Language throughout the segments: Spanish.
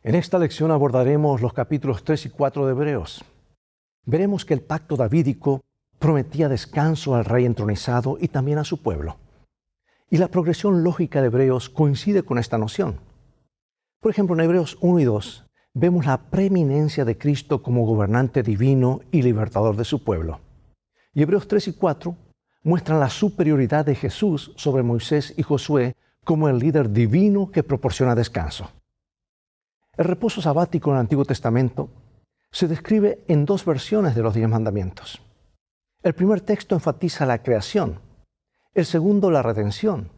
En esta lección abordaremos los capítulos 3 y 4 de Hebreos. Veremos que el pacto davídico prometía descanso al rey entronizado y también a su pueblo. Y la progresión lógica de Hebreos coincide con esta noción. Por ejemplo, en Hebreos 1 y 2 vemos la preeminencia de Cristo como gobernante divino y libertador de su pueblo. Y Hebreos 3 y 4 muestran la superioridad de Jesús sobre Moisés y Josué como el líder divino que proporciona descanso. El reposo sabático en el Antiguo Testamento se describe en dos versiones de los 10 mandamientos. El primer texto enfatiza la creación, el segundo la redención.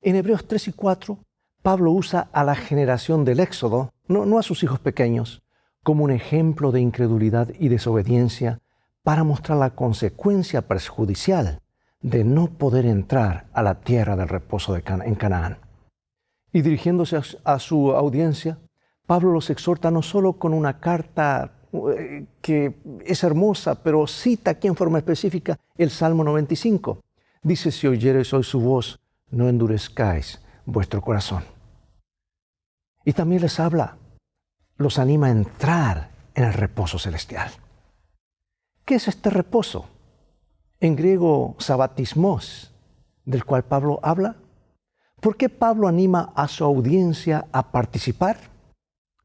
En Hebreos 3 y 4, Pablo usa a la generación del Éxodo, no a sus hijos pequeños, como un ejemplo de incredulidad y desobediencia para mostrar la consecuencia perjudicial de no poder entrar a la tierra del reposo en Canaán. Y dirigiéndose a su audiencia, Pablo los exhorta no solo con una carta que es hermosa, pero cita aquí en forma específica el Salmo 95. Dice: si oyereis hoy su voz, no endurezcáis vuestro corazón. Y también les habla, los anima a entrar en el reposo celestial. ¿Qué es este reposo? En griego, sabatismos, del cual Pablo habla. ¿Por qué Pablo anima a su audiencia a participar?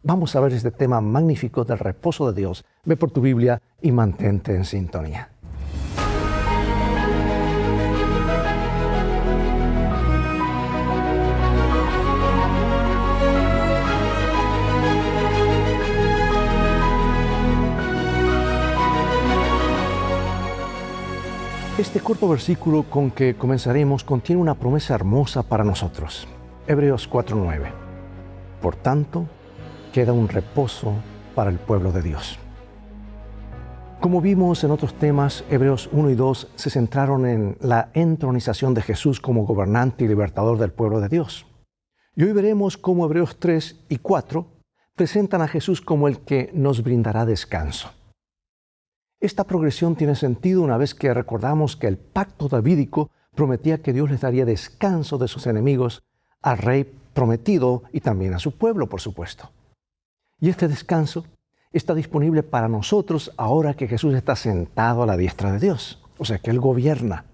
Vamos a ver este tema magnífico del reposo de Dios. Ve por tu Biblia y mantente en sintonía. Este corto versículo con que comenzaremos contiene una promesa hermosa para nosotros. Hebreos 4:9. Por tanto, queda un reposo para el pueblo de Dios. Como vimos en otros temas, Hebreos 1 y 2 se centraron en la entronización de Jesús como gobernante y libertador del pueblo de Dios. Y hoy veremos cómo Hebreos 3 y 4 presentan a Jesús como el que nos brindará descanso. Esta progresión tiene sentido una vez que recordamos que el pacto davídico prometía que Dios les daría descanso de sus enemigos al rey prometido y también a su pueblo, por supuesto. Y este descanso está disponible para nosotros ahora que Jesús está sentado a la diestra de Dios. O sea que Él gobierna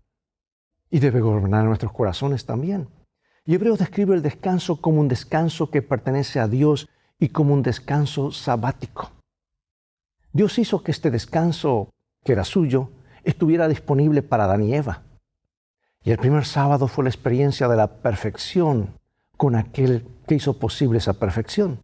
y debe gobernar nuestros corazones también. Y Hebreos describe el descanso como un descanso que pertenece a Dios y como un descanso sabático. Dios hizo que este descanso, que era suyo, estuviera disponible para Adán y Eva. Y el primer sábado fue la experiencia de la perfección con aquel que hizo posible esa perfección.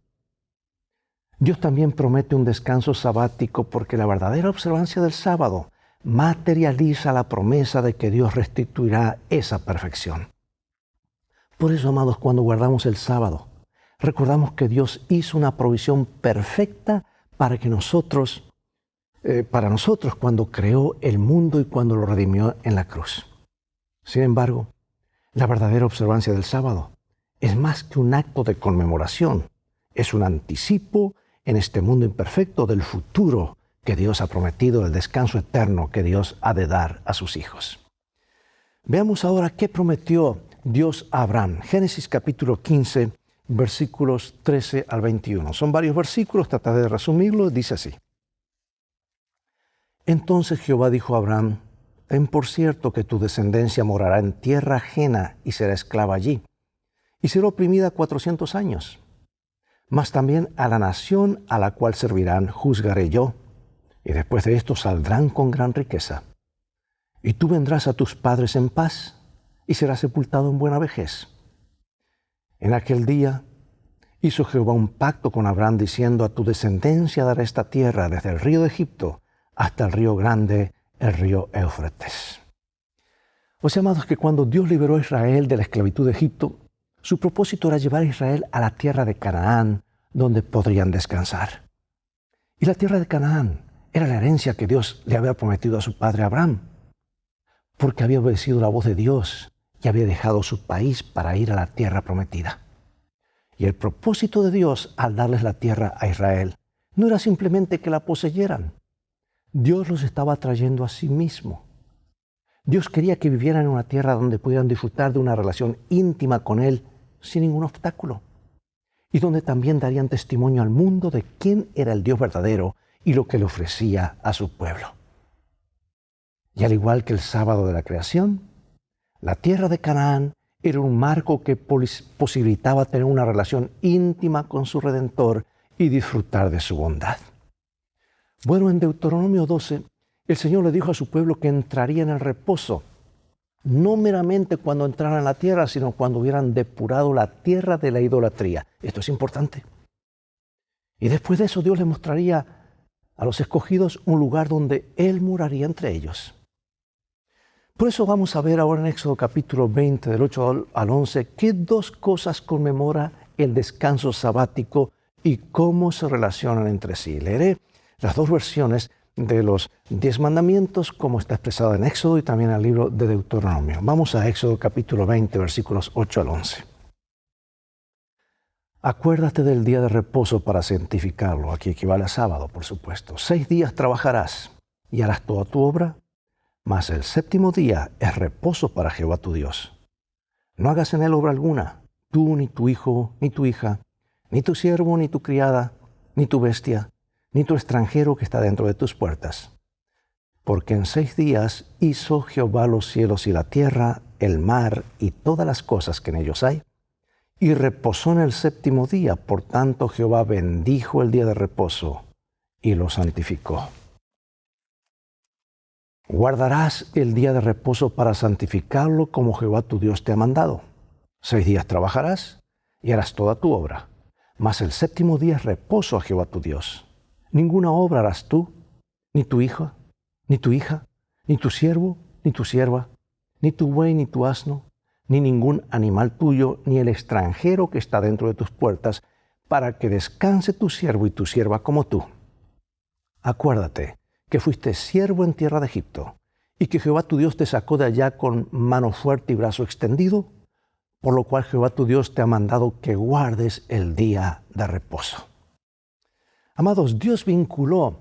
Dios también promete un descanso sabático porque la verdadera observancia del sábado materializa la promesa de que Dios restituirá esa perfección. Por eso, amados, cuando guardamos el sábado, recordamos que Dios hizo una provisión perfecta para nosotros cuando creó el mundo y cuando lo redimió en la cruz. Sin embargo, la verdadera observancia del sábado es más que un acto de conmemoración, es un anticipo en este mundo imperfecto del futuro que Dios ha prometido, el descanso eterno que Dios ha de dar a sus hijos. Veamos ahora qué prometió Dios a Abraham. Génesis capítulo 15, versículos 13 al 21. Son varios versículos, trataré de resumirlos. Dice así: Entonces Jehová dijo a Abraham: Ten por cierto que tu descendencia morará en tierra ajena y será esclava allí, y será oprimida 400 años. Mas también a la nación a la cual servirán juzgaré yo, y después de esto saldrán con gran riqueza. Y tú vendrás a tus padres en paz, y serás sepultado en buena vejez. En aquel día hizo Jehová un pacto con Abraham, diciendo: A tu descendencia daré esta tierra, desde el río de Egipto hasta el río grande, el río Éufrates. O sea, amados, que cuando Dios liberó a Israel de la esclavitud de Egipto, su propósito era llevar a Israel a la tierra de Canaán, donde podrían descansar. Y la tierra de Canaán era la herencia que Dios le había prometido a su padre Abraham, porque había obedecido la voz de Dios y había dejado su país para ir a la tierra prometida. Y el propósito de Dios al darles la tierra a Israel no era simplemente que la poseyeran. Dios los estaba trayendo a sí mismo. Dios quería que vivieran en una tierra donde pudieran disfrutar de una relación íntima con Él sin ningún obstáculo. y donde también darían testimonio al mundo de quién era el Dios verdadero y lo que le ofrecía a su pueblo. Y al igual que el sábado de la creación, la tierra de Canaán era un marco que posibilitaba tener una relación íntima con su Redentor y disfrutar de su bondad. Bueno, en Deuteronomio 12, el Señor le dijo a su pueblo que entraría en el reposo, no meramente cuando entraran a la tierra, sino cuando hubieran depurado la tierra de la idolatría. Esto es importante. Y después de eso Dios les mostraría a los escogidos un lugar donde Él moraría entre ellos. Por eso vamos a ver ahora en Éxodo capítulo 20, del 8 al 11, qué dos cosas conmemora el descanso sabático y cómo se relacionan entre sí. Leeré las dos versiones de los 10 mandamientos, como está expresado en Éxodo y también en el libro de Deuteronomio. Vamos a Éxodo capítulo 20, versículos 8 al 11. Acuérdate del día de reposo para santificarlo. Aquí equivale a sábado, por supuesto. 6 días trabajarás y harás toda tu obra, mas el séptimo día es reposo para Jehová tu Dios. No hagas en él obra alguna, tú, ni tu hijo, ni tu hija, ni tu siervo, ni tu criada, ni tu bestia, ni tu extranjero que está dentro de tus puertas. Porque en 6 días hizo Jehová los cielos y la tierra, el mar y todas las cosas que en ellos hay, y reposó en el séptimo día. Por tanto, Jehová bendijo el día de reposo y lo santificó. Guardarás el día de reposo para santificarlo como Jehová tu Dios te ha mandado. 6 días trabajarás y harás toda tu obra, mas el séptimo día es reposo a Jehová tu Dios. Ninguna obra harás tú, ni tu hijo, ni tu hija, ni tu siervo, ni tu sierva, ni tu buey, ni tu asno, ni ningún animal tuyo, ni el extranjero que está dentro de tus puertas, para que descanse tu siervo y tu sierva como tú. Acuérdate que fuiste siervo en tierra de Egipto, y que Jehová tu Dios te sacó de allá con mano fuerte y brazo extendido, por lo cual Jehová tu Dios te ha mandado que guardes el día de reposo. Amados, Dios vinculó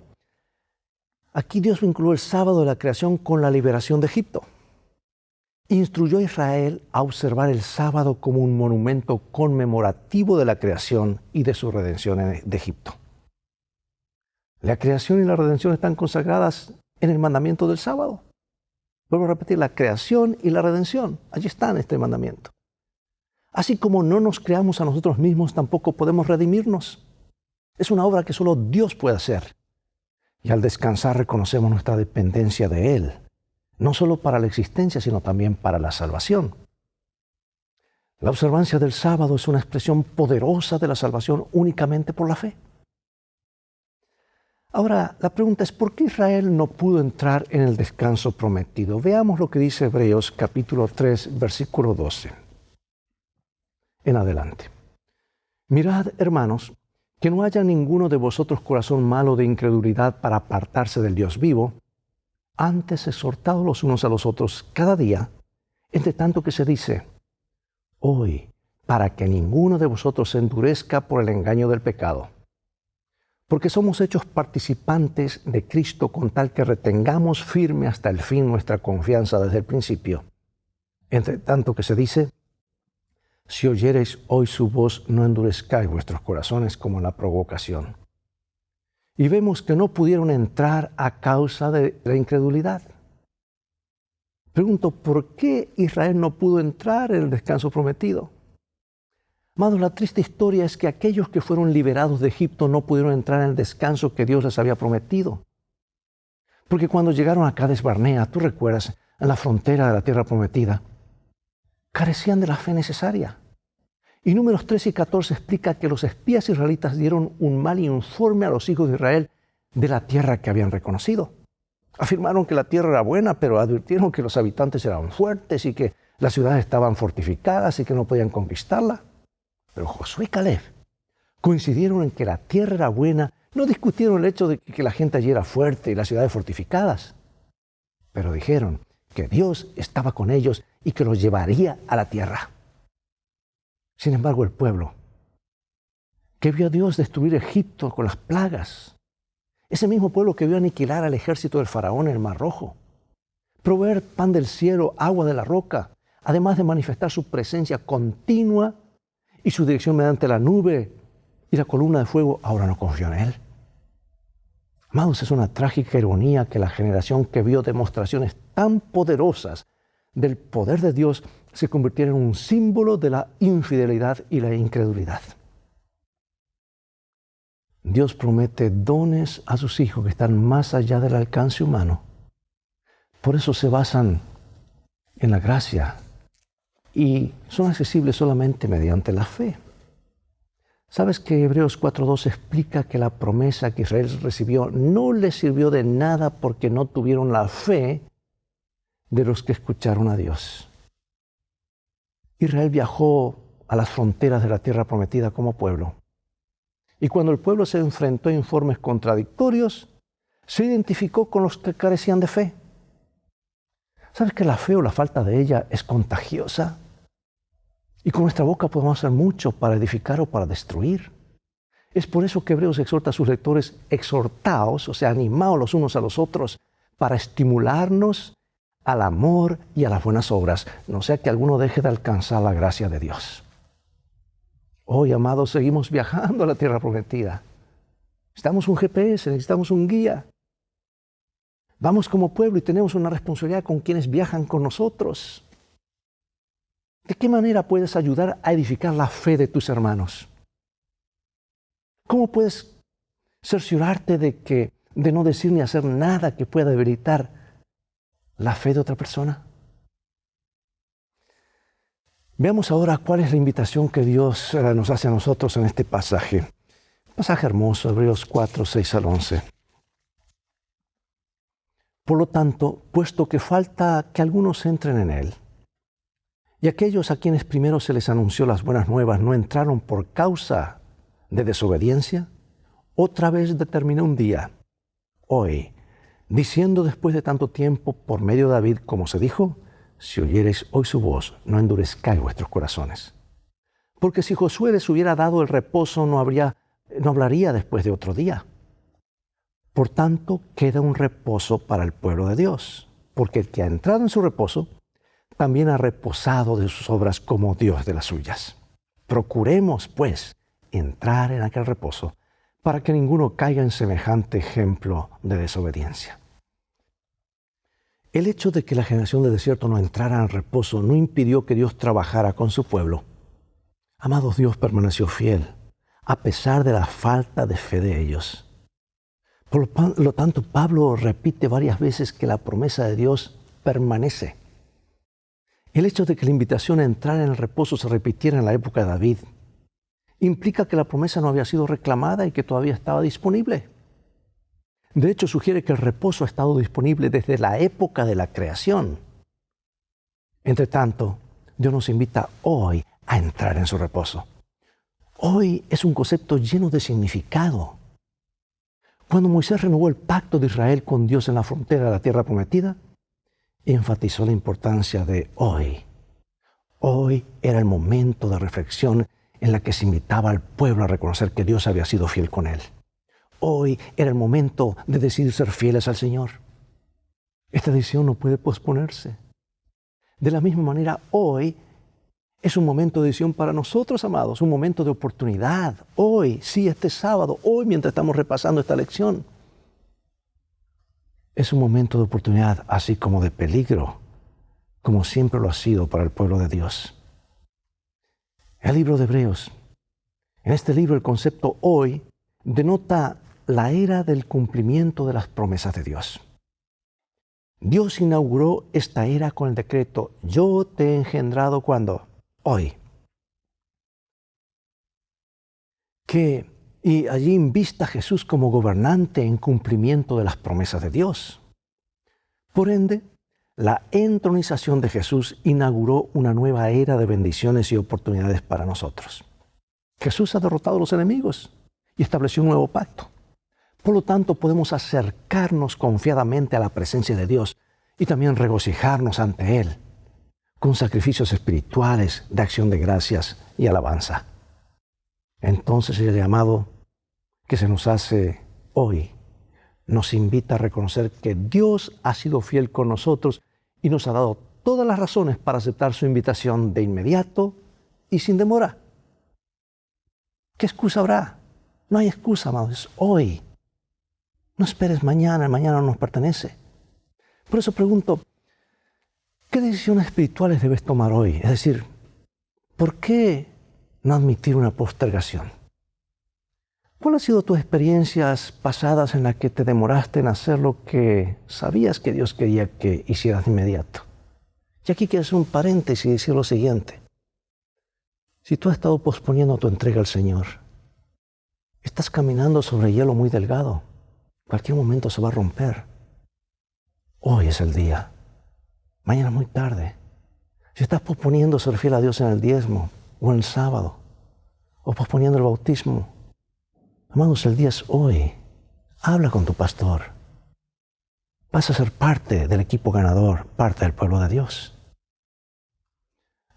el sábado de la creación con la liberación de Egipto. Instruyó a Israel a observar el sábado como un monumento conmemorativo de la creación y de su redención de Egipto. La creación y la redención están consagradas en el mandamiento del sábado. Vuelvo a repetir, la creación y la redención, allí está en este mandamiento. Así como no nos creamos a nosotros mismos, tampoco podemos redimirnos. Es una obra que solo Dios puede hacer. Y al descansar reconocemos nuestra dependencia de Él, no solo para la existencia, sino también para la salvación. La observancia del sábado es una expresión poderosa de la salvación únicamente por la fe. Ahora, la pregunta es, ¿por qué Israel no pudo entrar en el descanso prometido? Veamos lo que dice Hebreos capítulo 3, versículo 12. En adelante. Mirad, hermanos, que no haya ninguno de vosotros corazón malo de incredulidad para apartarse del Dios vivo, antes exhortados los unos a los otros cada día, entre tanto que se dice, hoy, para que ninguno de vosotros se endurezca por el engaño del pecado. Porque somos hechos participantes de Cristo con tal que retengamos firme hasta el fin nuestra confianza desde el principio. Entre tanto que se dice, si oyereis hoy su voz, no endurezcáis vuestros corazones como en la provocación. Y vemos que no pudieron entrar a causa de la incredulidad. Pregunto, ¿por qué Israel no pudo entrar en el descanso prometido? Amados, la triste historia es que aquellos que fueron liberados de Egipto no pudieron entrar en el descanso que Dios les había prometido. Porque cuando llegaron a Cades Barnea, tú recuerdas, en la frontera de la tierra prometida, carecían de la fe necesaria. Y Números 13 y 14 explica que los espías israelitas dieron un mal informe a los hijos de Israel de la tierra que habían reconocido. Afirmaron que la tierra era buena, pero advirtieron que los habitantes eran fuertes y que las ciudades estaban fortificadas y que no podían conquistarla. Pero Josué y Caleb coincidieron en que la tierra era buena, no discutieron el hecho de que la gente allí era fuerte y las ciudades fortificadas, pero dijeron que Dios estaba con ellos y que los llevaría a la tierra. Sin embargo, el pueblo, que vio a Dios destruir Egipto con las plagas, ese mismo pueblo que vio aniquilar al ejército del faraón en el Mar Rojo, proveer pan del cielo, agua de la roca, además de manifestar su presencia continua y su dirección mediante la nube y la columna de fuego, ahora no confío en Él. Amados, es una trágica ironía que la generación que vio demostraciones tan poderosas del poder de Dios se convirtiera en un símbolo de la infidelidad y la incredulidad. Dios promete dones a sus hijos que están más allá del alcance humano. Por eso se basan en la gracia y son accesibles solamente mediante la fe. ¿Sabes que Hebreos 4:2 explica que la promesa que Israel recibió no les sirvió de nada porque no tuvieron la fe de los que escucharon a Dios? Israel viajó a las fronteras de la tierra prometida como pueblo. Y cuando el pueblo se enfrentó a informes contradictorios, se identificó con los que carecían de fe. ¿Sabes que la fe o la falta de ella es contagiosa? Y con nuestra boca podemos hacer mucho para edificar o para destruir. Es por eso que Hebreos exhorta a sus lectores, exhortaos, o sea, animaos los unos a los otros, para estimularnos al amor y a las buenas obras, no sea que alguno deje de alcanzar la gracia de Dios. Hoy, amados, seguimos viajando a la tierra prometida. Necesitamos un GPS, necesitamos un guía. Vamos como pueblo y tenemos una responsabilidad con quienes viajan con nosotros. ¿De qué manera puedes ayudar a edificar la fe de tus hermanos? ¿Cómo puedes cerciorarte de no decir ni hacer nada que pueda debilitar la fe de otra persona? Veamos ahora cuál es la invitación que Dios nos hace a nosotros en este pasaje. Un pasaje hermoso, Hebreos 4:6-11. Por lo tanto, puesto que falta que algunos entren en Él, y aquellos a quienes primero se les anunció las buenas nuevas no entraron por causa de desobediencia, otra vez determiné un día, hoy, diciendo después de tanto tiempo por medio de David, como se dijo, si oyereis hoy su voz, no endurezcáis vuestros corazones. Porque si Josué les hubiera dado el reposo, no hablaría después de otro día. Por tanto, queda un reposo para el pueblo de Dios, porque el que ha entrado en su reposo, también ha reposado de sus obras como Dios de las suyas. Procuremos, pues, entrar en aquel reposo, para que ninguno caiga en semejante ejemplo de desobediencia. El hecho de que la generación del desierto no entrara en reposo no impidió que Dios trabajara con su pueblo. Amados, Dios permaneció fiel, a pesar de la falta de fe de ellos. Por lo tanto, Pablo repite varias veces que la promesa de Dios permanece. El hecho de que la invitación a entrar en el reposo se repitiera en la época de David implica que la promesa no había sido reclamada y que todavía estaba disponible. De hecho, sugiere que el reposo ha estado disponible desde la época de la creación. Entre tanto, Dios nos invita hoy a entrar en su reposo. Hoy es un concepto lleno de significado. Cuando Moisés renovó el pacto de Israel con Dios en la frontera de la tierra prometida, enfatizó la importancia de hoy. Hoy era el momento de reflexión en la que se invitaba al pueblo a reconocer que Dios había sido fiel con él. Hoy era el momento de decidir ser fieles al Señor. Esta decisión no puede posponerse. De la misma manera, hoy es un momento de decisión para nosotros, amados, un momento de oportunidad. Hoy, sí, este sábado, hoy mientras estamos repasando esta lección. Es un momento de oportunidad, así como de peligro, como siempre lo ha sido para el pueblo de Dios. El libro de Hebreos. En este libro el concepto hoy denota la era del cumplimiento de las promesas de Dios. Dios inauguró esta era con el decreto, yo te he engendrado cuando, hoy. Y allí invista a Jesús como gobernante en cumplimiento de las promesas de Dios. Por ende, la entronización de Jesús inauguró una nueva era de bendiciones y oportunidades para nosotros. Jesús ha derrotado a los enemigos y estableció un nuevo pacto. Por lo tanto, podemos acercarnos confiadamente a la presencia de Dios y también regocijarnos ante Él con sacrificios espirituales de acción de gracias y alabanza. Entonces el llamado que se nos hace hoy nos invita a reconocer que Dios ha sido fiel con nosotros y nos ha dado todas las razones para aceptar su invitación de inmediato y sin demora. ¿Qué excusa habrá? No hay excusa, amados, es hoy. No esperes mañana, el mañana no nos pertenece. Por eso pregunto, ¿qué decisiones espirituales debes tomar hoy? Es decir, ¿por qué no admitir una postergación? ¿Cuáles han sido tus experiencias pasadas en las que te demoraste en hacer lo que sabías que Dios quería que hicieras de inmediato? Y aquí quiero hacer un paréntesis y decir lo siguiente. Si tú has estado posponiendo tu entrega al Señor, estás caminando sobre hielo muy delgado. Cualquier momento se va a romper. Hoy es el día. Mañana muy tarde. Si estás posponiendo ser fiel a Dios en el diezmo o en el sábado, o posponiendo el bautismo, amados, el día es hoy. Habla con tu pastor. Vas a ser parte del equipo ganador, parte del pueblo de Dios.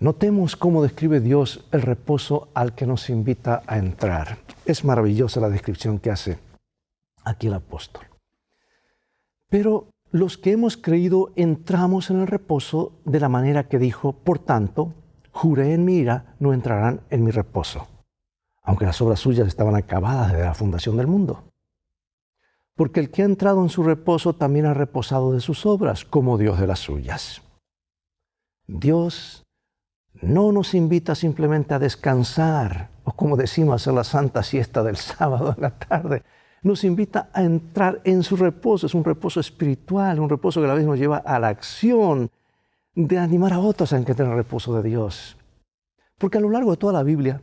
Notemos cómo describe Dios el reposo al que nos invita a entrar. Es maravillosa la descripción que hace aquí el apóstol. Pero los que hemos creído entramos en el reposo de la manera que dijo, por tanto, juré en mi ira, no entrarán en mi reposo, aunque las obras suyas estaban acabadas desde la fundación del mundo. Porque el que ha entrado en su reposo también ha reposado de sus obras, como Dios de las suyas. Dios no nos invita simplemente a descansar, o como decimos, hacer la santa siesta del sábado en la tarde. Nos invita a entrar en su reposo. Es un reposo espiritual, un reposo que a la vez nos lleva a la acción de animar a otros a entrar en el reposo de Dios. Porque a lo largo de toda la Biblia,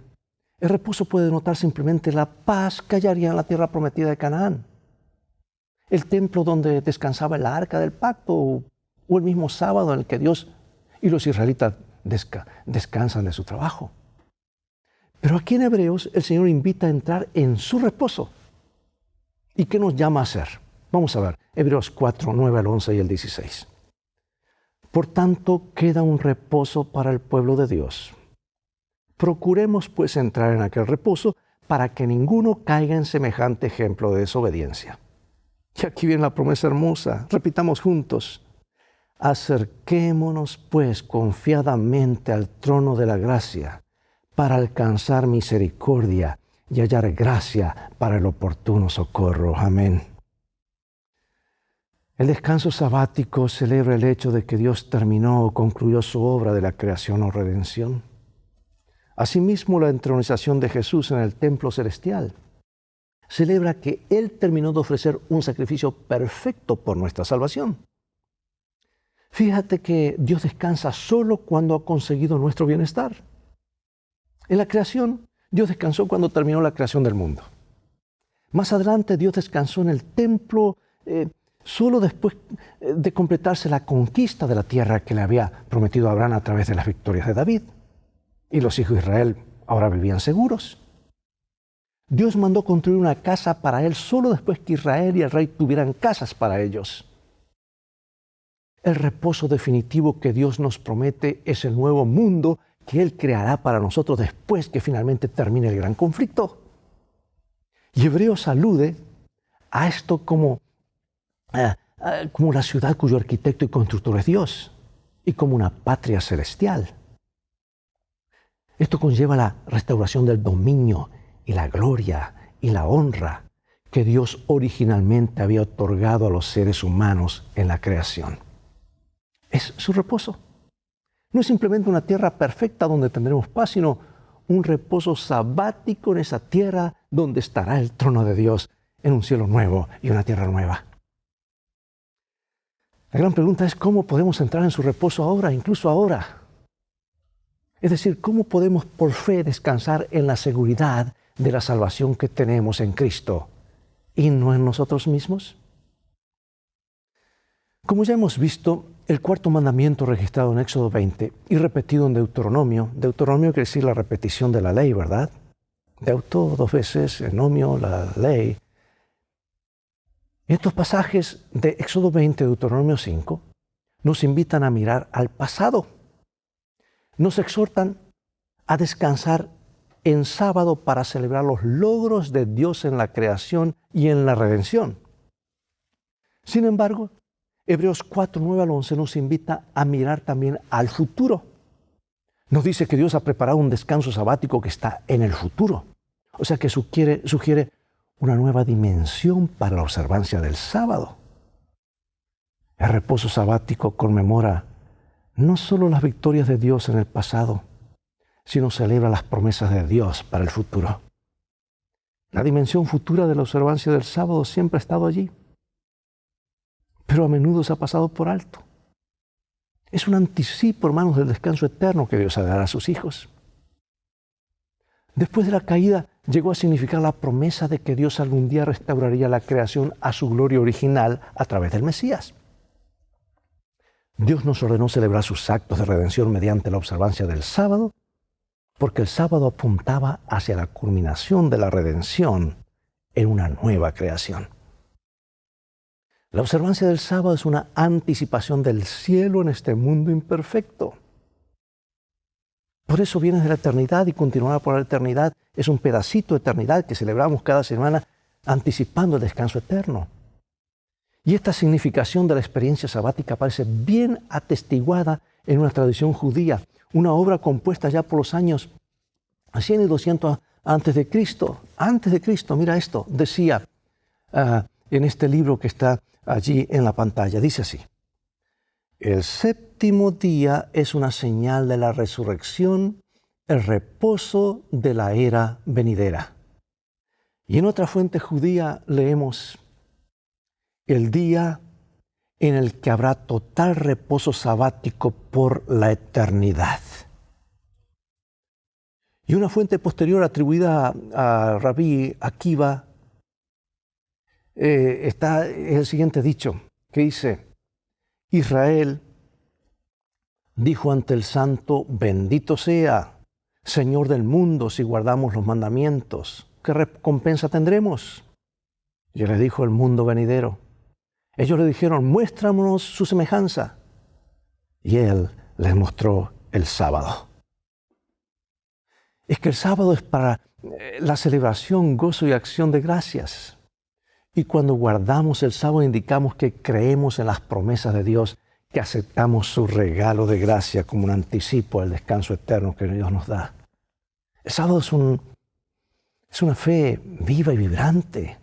el reposo puede denotar simplemente la paz que hallaría en la tierra prometida de Canaán. El templo donde descansaba el arca del pacto, o el mismo sábado en el que Dios y los israelitas descansan de su trabajo. Pero aquí en Hebreos el Señor invita a entrar en su reposo. ¿Y qué nos llama a hacer? Vamos a ver, Hebreos 4, 9 al 11 y el 16. Por tanto, queda un reposo para el pueblo de Dios. Procuremos pues entrar en aquel reposo para que ninguno caiga en semejante ejemplo de desobediencia. Y aquí viene la promesa hermosa. Repitamos juntos. Acerquémonos pues confiadamente al trono de la gracia para alcanzar misericordia y hallar gracia para el oportuno socorro. Amén. El descanso sabático celebra el hecho de que Dios terminó o concluyó su obra de la creación o redención. Asimismo, la entronización de Jesús en el templo celestial celebra que Él terminó de ofrecer un sacrificio perfecto por nuestra salvación. Fíjate que Dios descansa solo cuando ha conseguido nuestro bienestar. En la creación, Dios descansó cuando terminó la creación del mundo. Más adelante, Dios descansó en el templo solo después de completarse la conquista de la tierra que le había prometido a Abraham a través de las victorias de David. Y los hijos de Israel ahora vivían seguros. Dios mandó construir una casa para Él solo después que Israel y el rey tuvieran casas para ellos. El reposo definitivo que Dios nos promete es el nuevo mundo que Él creará para nosotros después que finalmente termine el gran conflicto. Y Hebreos alude a esto como la ciudad cuyo arquitecto y constructor es Dios y como una patria celestial. Esto conlleva la restauración del dominio y la gloria y la honra que Dios originalmente había otorgado a los seres humanos en la creación. Es su reposo. No es simplemente una tierra perfecta donde tendremos paz, sino un reposo sabático en esa tierra donde estará el trono de Dios en un cielo nuevo y una tierra nueva. La gran pregunta es cómo podemos entrar en su reposo ahora, incluso ahora. Es decir, ¿cómo podemos por fe descansar en la seguridad de la salvación que tenemos en Cristo y no en nosotros mismos? Como ya hemos visto, el cuarto mandamiento registrado en Éxodo 20 y repetido en Deuteronomio quiere decir la repetición de la ley, ¿verdad? Deuto 2 veces, enomio, la ley. Estos pasajes de Éxodo 20 y Deuteronomio 5 nos invitan a mirar al pasado. Nos exhortan a descansar en sábado para celebrar los logros de Dios en la creación y en la redención. Sin embargo, Hebreos 4, 9 al 11 nos invita a mirar también al futuro. Nos dice que Dios ha preparado un descanso sabático que está en el futuro. O sea que sugiere una nueva dimensión para la observancia del sábado. El reposo sabático conmemora no solo las victorias de Dios en el pasado, sino celebra las promesas de Dios para el futuro. La dimensión futura de la observancia del sábado siempre ha estado allí, pero a menudo se ha pasado por alto. Es un anticipo, hermanos, del descanso eterno que Dios dará a sus hijos. Después de la caída, llegó a significar la promesa de que Dios algún día restauraría la creación a su gloria original a través del Mesías. Dios nos ordenó celebrar sus actos de redención mediante la observancia del sábado, porque el sábado apuntaba hacia la culminación de la redención en una nueva creación. La observancia del sábado es una anticipación del cielo en este mundo imperfecto. Por eso viene de la eternidad y continuará por la eternidad. Es un pedacito de eternidad que celebramos cada semana anticipando el descanso eterno. Y esta significación de la experiencia sabática aparece bien atestiguada en una tradición judía, una obra compuesta ya por los años 100 y 200 antes de Cristo. Antes de Cristo, mira esto, decía en este libro que está allí en la pantalla, dice así: el séptimo día es una señal de la resurrección, el reposo de la era venidera. Y en otra fuente judía leemos: el día en el que habrá total reposo sabático por la eternidad. Y una fuente posterior atribuida a Rabí Akiva está el siguiente dicho, que dice: Israel dijo ante el santo: bendito sea, Señor del mundo, si guardamos los mandamientos. ¿Qué recompensa tendremos? Y les dijo: el mundo venidero. Ellos le dijeron: muéstranos su semejanza. Y él les mostró el sábado. Es que el sábado es para la celebración, gozo y acción de gracias. Y cuando guardamos el sábado indicamos que creemos en las promesas de Dios, que aceptamos su regalo de gracia como un anticipo al descanso eterno que Dios nos da. El sábado es una fe viva y vibrante.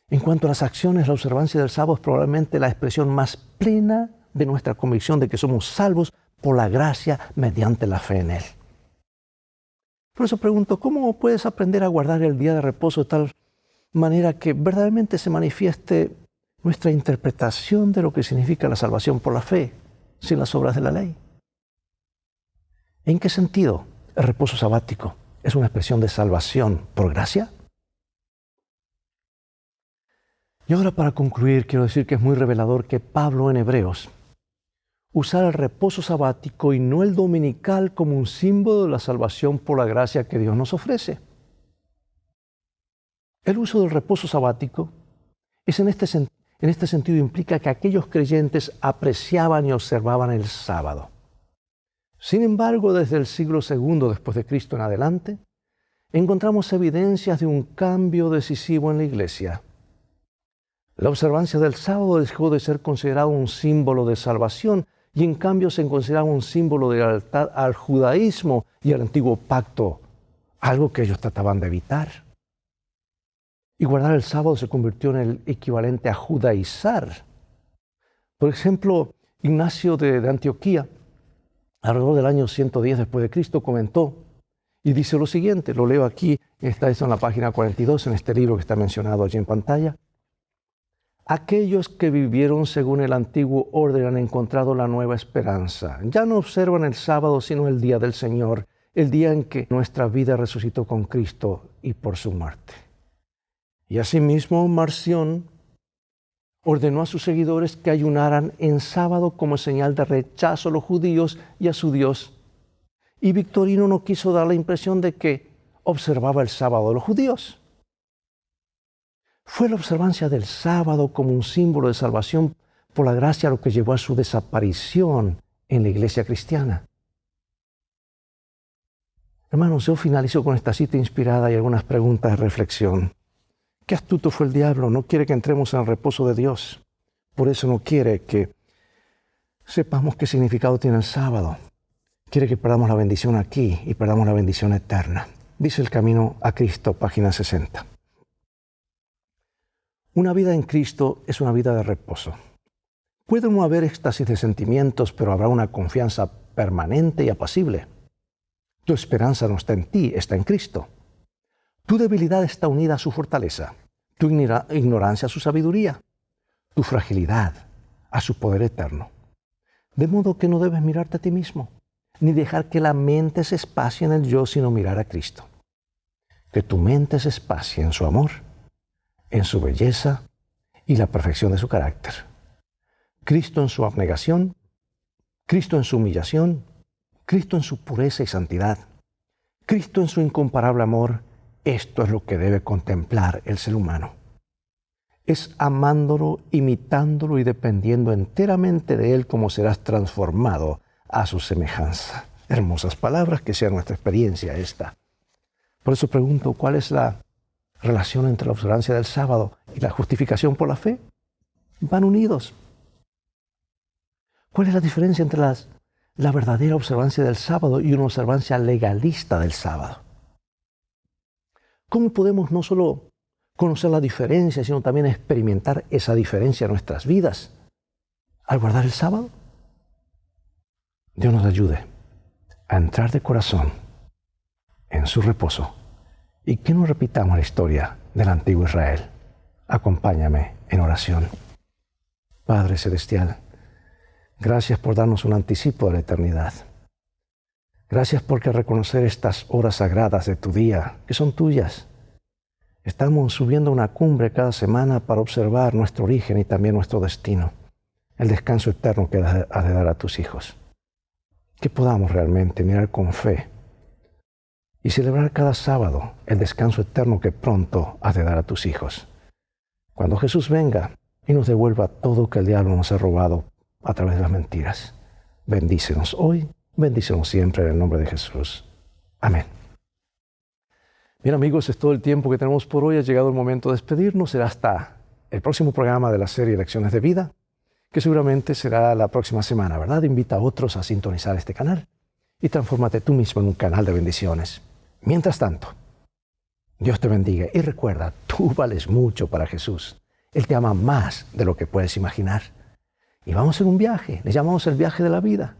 En cuanto a las acciones, la observancia del sábado es probablemente la expresión más plena de nuestra convicción de que somos salvos por la gracia mediante la fe en Él. Por eso pregunto, ¿cómo puedes aprender a guardar el día de reposo de tal manera que verdaderamente se manifieste nuestra interpretación de lo que significa la salvación por la fe, sin las obras de la ley? ¿En qué sentido el reposo sabático es una expresión de salvación por gracia? Y ahora, para concluir, quiero decir que es muy revelador que Pablo en Hebreos usara el reposo sabático y no el dominical como un símbolo de la salvación por la gracia que Dios nos ofrece. El uso del reposo sabático en este sentido implica que aquellos creyentes apreciaban y observaban el sábado. Sin embargo, desde el siglo II después de Cristo en adelante, encontramos evidencias de un cambio decisivo en la Iglesia. La observancia del sábado dejó de ser considerado un símbolo de salvación y en cambio se consideraba un símbolo de lealtad al judaísmo y al antiguo pacto, algo que ellos trataban de evitar. Y guardar el sábado se convirtió en el equivalente a judaizar. Por ejemplo, Ignacio de Antioquía, alrededor del año 110 después de Cristo, comentó y dice lo siguiente, lo leo aquí, está esto en la página 42, en este libro que está mencionado allí en pantalla. Aquellos que vivieron según el antiguo orden han encontrado la nueva esperanza. Ya no observan el sábado, sino el día del Señor, el día en que nuestra vida resucitó con Cristo y por su muerte. Y asimismo, Marción ordenó a sus seguidores que ayunaran en sábado como señal de rechazo a los judíos y a su Dios. Y Victorino no quiso dar la impresión de que observaba el sábado a los judíos. Fue la observancia del sábado como un símbolo de salvación por la gracia lo que llevó a su desaparición en la iglesia cristiana. Hermanos, yo finalizo con esta cita inspirada y algunas preguntas de reflexión. Qué astuto fue el diablo, no quiere que entremos en el reposo de Dios. Por eso no quiere que sepamos qué significado tiene el sábado. Quiere que perdamos la bendición aquí y perdamos la bendición eterna. dice El Camino a Cristo, página 60. Una vida en Cristo es una vida de reposo. Puede no haber éxtasis de sentimientos, pero habrá una confianza permanente y apacible. Tu esperanza no está en ti, está en Cristo. Tu debilidad está unida a su fortaleza, tu ignorancia a su sabiduría, tu fragilidad a su poder eterno. De modo que no debes mirarte a ti mismo, ni dejar que la mente se espacie en el yo, sino mirar a Cristo. Que tu mente se espacie en su amor, en su belleza y la perfección de su carácter. Cristo en su abnegación, Cristo en su humillación, Cristo en su pureza y santidad, Cristo en su incomparable amor. Esto es lo que debe contemplar el ser humano. Es amándolo, imitándolo y dependiendo enteramente de Él como serás transformado a su semejanza. Hermosas palabras, que sea nuestra experiencia esta. Por eso pregunto, ¿cuál es la relación entre la observancia del sábado y la justificación por la fe? Van unidos. ¿Cuál es la diferencia entre la verdadera observancia del sábado y una observancia legalista del sábado? ¿Cómo podemos no solo conocer la diferencia, sino también experimentar esa diferencia en nuestras vidas al guardar el sábado? Dios nos ayude a entrar de corazón en su reposo y que no repitamos la historia del antiguo Israel. Acompáñame en oración. Padre Celestial, gracias por darnos un anticipo de la eternidad. Gracias porque al reconocer estas horas sagradas de tu día, que son tuyas, estamos subiendo una cumbre cada semana para observar nuestro origen y también nuestro destino, el descanso eterno que has de dar a tus hijos. Que podamos realmente mirar con fe y celebrar cada sábado el descanso eterno que pronto has de dar a tus hijos. Cuando Jesús venga y nos devuelva todo que el diablo nos ha robado a través de las mentiras. Bendícenos hoy, bendícenos siempre en el nombre de Jesús. Amén. Bien amigos, es todo el tiempo que tenemos por hoy. Ha llegado el momento de despedirnos. Será hasta el próximo programa de la serie Lecciones de Vida, que seguramente será la próxima semana, ¿verdad? Invita a otros a sintonizar este canal y transfórmate tú mismo en un canal de bendiciones. Mientras tanto, Dios te bendiga y recuerda, tú vales mucho para Jesús. Él te ama más de lo que puedes imaginar. Y vamos en un viaje, le llamamos el viaje de la vida.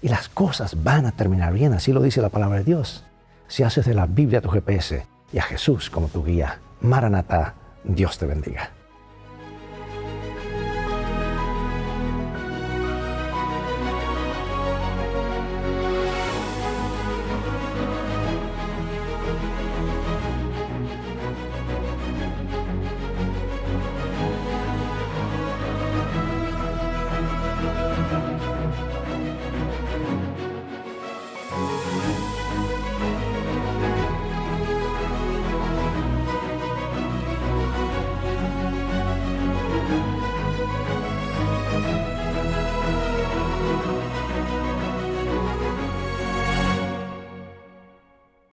Y las cosas van a terminar bien, así lo dice la palabra de Dios. Si haces de la Biblia tu GPS y a Jesús como tu guía. Maranatá, Dios te bendiga.